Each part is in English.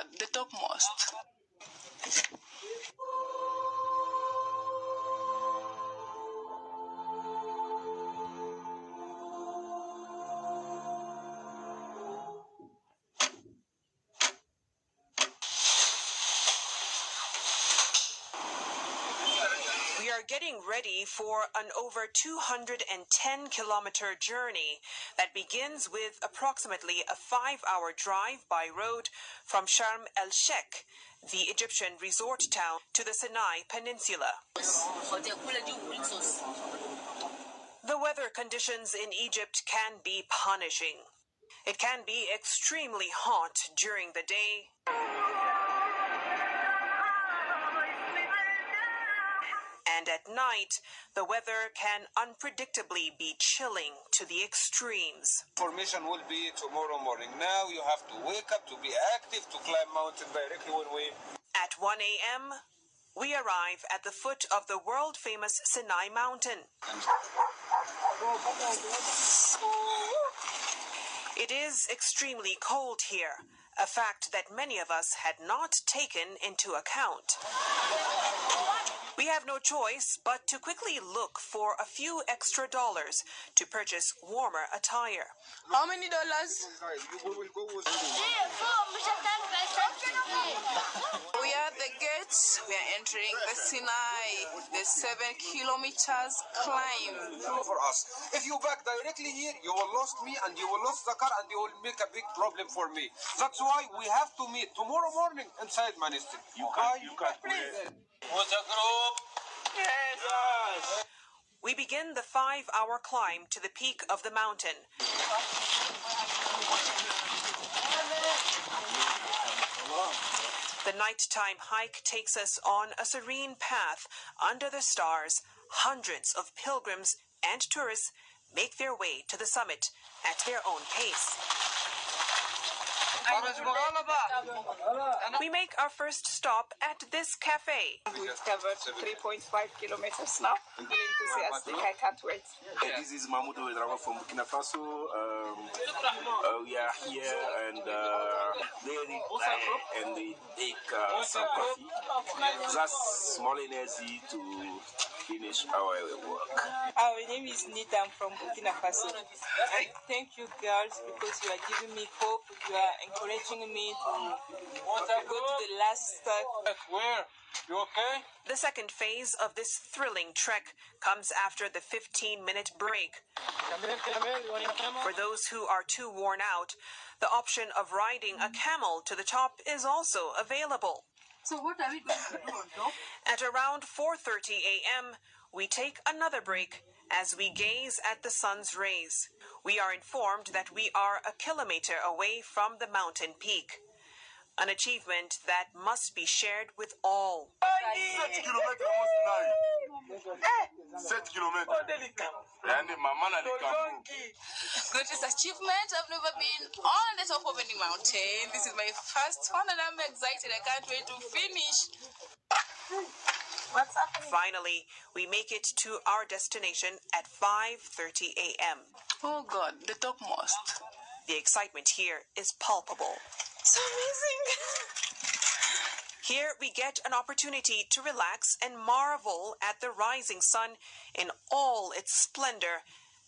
God, the topmost. We are getting ready for an over 210-kilometer journey that begins with approximately a 5-hour drive by road from Sharm el-Sheikh, the Egyptian resort town, to the Sinai Peninsula. The weather conditions in Egypt can be punishing. It can be extremely hot during the day, and at night, the weather can unpredictably be chilling to the extremes. Formation will be tomorrow morning. Now you have to wake up to be active to climb mountain directly when we... At 1 a.m., we arrive at the foot of the world-famous Sinai mountain. It is extremely cold here, a fact that many of us had not taken into account. We have no choice but to quickly look for a few extra dollars to purchase warmer attire. How many dollars? We are at the gates. We are entering the Sinai, the 7 kilometers climb. For us. If you back directly here, you will lose me and you will lose the car and you will make a big problem for me. That's why we have to meet tomorrow morning inside Manistic. You can't please. What's a group? Yes. We begin the 5-hour climb to the peak of the mountain. The nighttime hike takes us on a serene path under the stars. Hundreds of pilgrims and tourists make their way to the summit at their own pace. We make our first stop at this cafe. We've covered 3.5 kilometers now. I'm really enthusiastic. I can't wait. This is Mahmoud from Burkina Faso. We are here and they take some coffee. That's small energy to finish our work. My name is Nita. I'm from Burkina Faso. I thank you girls because you are giving me hope. You are encouraging me to go to the last step. Where? You okay? The second phase of this thrilling trek comes after the 15-minute break. For those who are too worn out, the option of riding a camel to the top is also available. So what are we going to do on top? At around 4:30 a.m., we take another break as we gaze at the sun's rays. We are informed that we are a kilometer away from the mountain peak, an achievement that must be shared with all. 7 kilomètres almost 7 kilomètres. Greatest achievement. I've never been on the top of any mountain. This is my first one and I'm excited. I can't wait to finish. What's happening? Finally, we make it to our destination at 5:30 a.m. Oh God, the topmost. The excitement here is palpable. So amazing. Here we get an opportunity to relax and marvel at the rising sun in all its splendor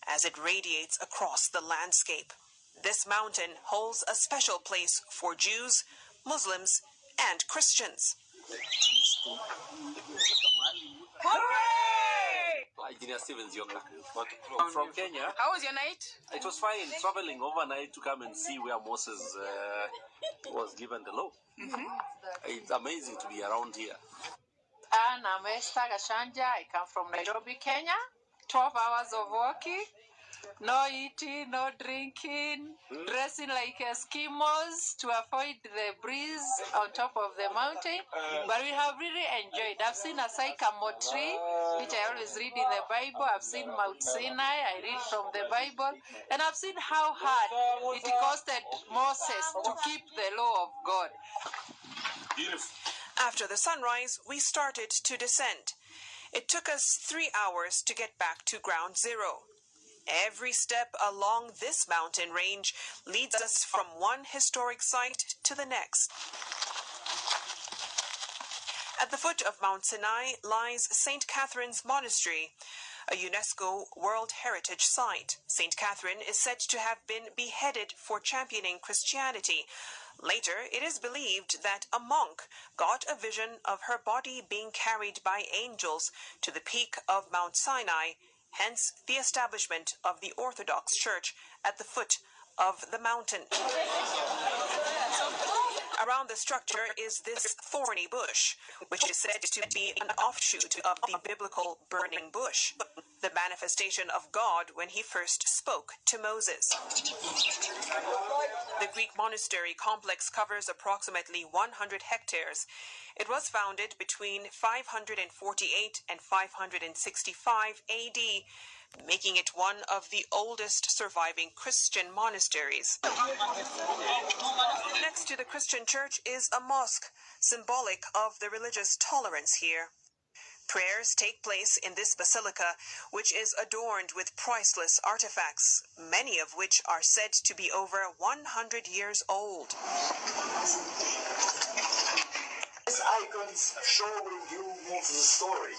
as it radiates across the landscape. This mountain holds a special place for Jews, Muslims, and Christians. From Kenya. How was your night? It was fine, traveling overnight to come and see where Moses was given the law. It's amazing to be around here. And I'm Esther Gashanja. I come from Nairobi, Kenya. 12 hours of walking. No eating, no drinking, dressing like Eskimos to avoid the breeze on top of the mountain. But we have really enjoyed. I've seen a sycamore tree, which I always read in the Bible. I've seen Mount Sinai, I read from the Bible. And I've seen how hard it costed Moses to keep the law of God. After the sunrise, we started to descend. It took us 3 hours to get back to ground zero. Every step along this mountain range leads us from one historic site to the next. At the foot of Mount Sinai lies St. Catherine's Monastery, a UNESCO World Heritage Site. St. Catherine is said to have been beheaded for championing Christianity. Later, it is believed that a monk got a vision of her body being carried by angels to the peak of Mount Sinai, hence the establishment of the Orthodox Church at the foot of the mountain. Around the structure is this thorny bush, which is said to be an offshoot of the biblical burning bush, the manifestation of God when he first spoke to Moses. The Greek monastery complex covers approximately 100 hectares. It was founded between 548 and 565 AD, making it one of the oldest surviving Christian monasteries. Next to the Christian church is a mosque, symbolic of the religious tolerance here. Prayers take place in this basilica, which is adorned with priceless artifacts, many of which are said to be over 100 years old. These icons showing you Moses' story.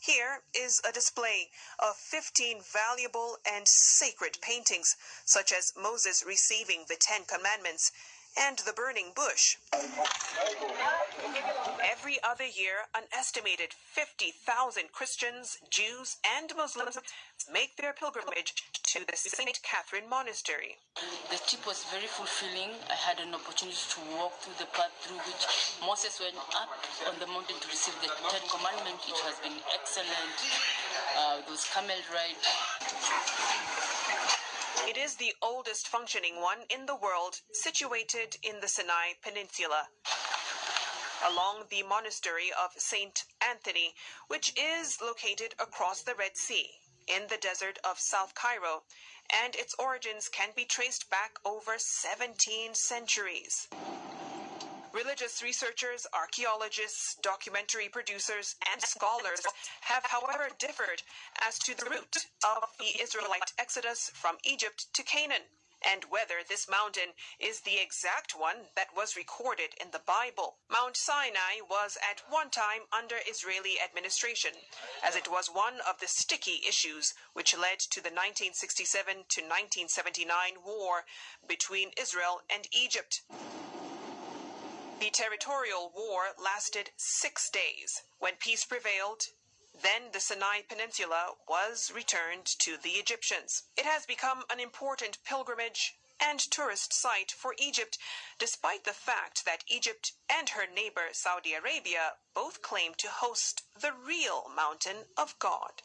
Here is a display of 15 valuable and sacred paintings, such as Moses receiving the 10 Commandments and the burning bush. Every other year, an estimated 50,000 Christians, Jews, and Muslims make their pilgrimage to the St. Catherine Monastery. The trip was very fulfilling. I had an opportunity to walk through the path through which Moses went up on the mountain to receive the 10 Commandments. It has been excellent. There was camel ride. It is the oldest functioning one in the world, situated in the Sinai Peninsula, along the monastery of St. Anthony, which is located across the Red Sea, in the desert of South Cairo, and its origins can be traced back over 17 centuries. Religious researchers, archaeologists, documentary producers, and scholars have, however, differed as to the route of the Israelite exodus from Egypt to Canaan, and whether this mountain is the exact one that was recorded in the Bible. Mount Sinai was at one time under Israeli administration, as it was one of the sticky issues which led to the 1967 to 1979 war between Israel and Egypt. The territorial war lasted 6 days. When peace prevailed, then the Sinai Peninsula was returned to the Egyptians. It has become an important pilgrimage and tourist site for Egypt, despite the fact that Egypt and her neighbor Saudi Arabia both claim to host the real mountain of God.